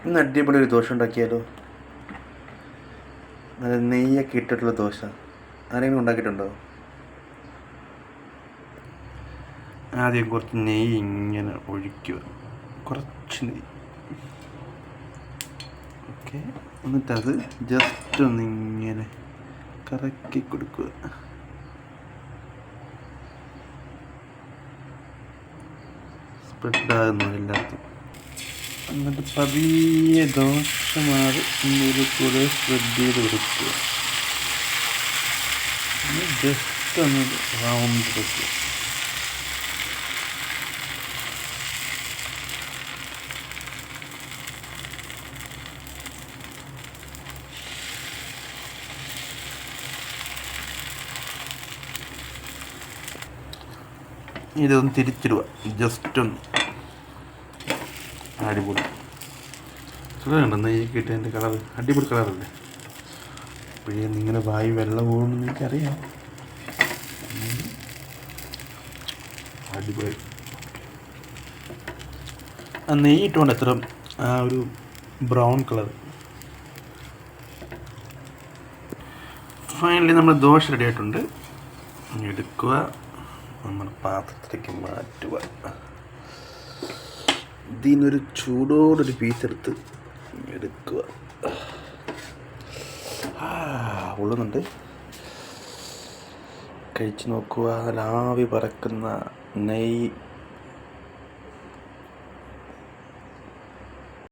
ഇന്ന് അടിപൊളി ഒരു ദോശ ഉണ്ടാക്കിയാലോ? നല്ല നെയ്യൊക്കെ ഇട്ടിട്ടുള്ള ദോശ ആരെങ്കിലും ഉണ്ടാക്കിയിട്ടുണ്ടോ? ആദ്യം കുറച്ച് നെയ്യ് ഇങ്ങനെ ഒഴിക്കുക, കുറച്ച് നെയ്യ്. ഓക്കെ, എന്നിട്ടത് ജസ്റ്റ് ഒന്നിങ്ങനെ കറക്കി കൊടുക്കുക. സ്പ്രെഡാകുന്നു എല്ലായിടത്തും. എന്നിട്ട് പതിയെ ദോശമാവ് ഇതിൽ കൂടെ സ്പ്രെഡ് ചെയ്ത് കൊടുക്കുക. ജസ്റ്റ് ഒന്ന് റൗണ്ട് വെക്കുക. ഇതൊന്ന് തിരിച്ചിടുക, ജസ്റ്റ് ഒന്ന്. അടിപൊളി കളറുണ്ട്, നെയ്യൊക്കെ ഇട്ട് എൻ്റെ കളർ അടിപൊളി കളറല്ലേ. അപ്പോഴേ നിങ്ങളുടെ വായി വെള്ളം പോകുമെന്ന് എനിക്കറിയാം. അടിപൊളി. ആ നെയ്യ് ഇട്ടുകൊണ്ട് എത്ര ആ ഒരു ബ്രൗൺ കളർ. ഫൈനലി നമ്മൾ ദോശ റെഡി ആയിട്ടുണ്ട്. എടുക്കുക, നമ്മുടെ പാത്രത്തിലേക്ക് മാറ്റുക. ഇതിനൊരു ചൂടോടൊരു പീസ് എടുക്കുക. ഉള്ളുന്നുണ്ട്, കഴിച്ച് നോക്കുക. ലാവി പറക്കുന്ന നെയ്യ്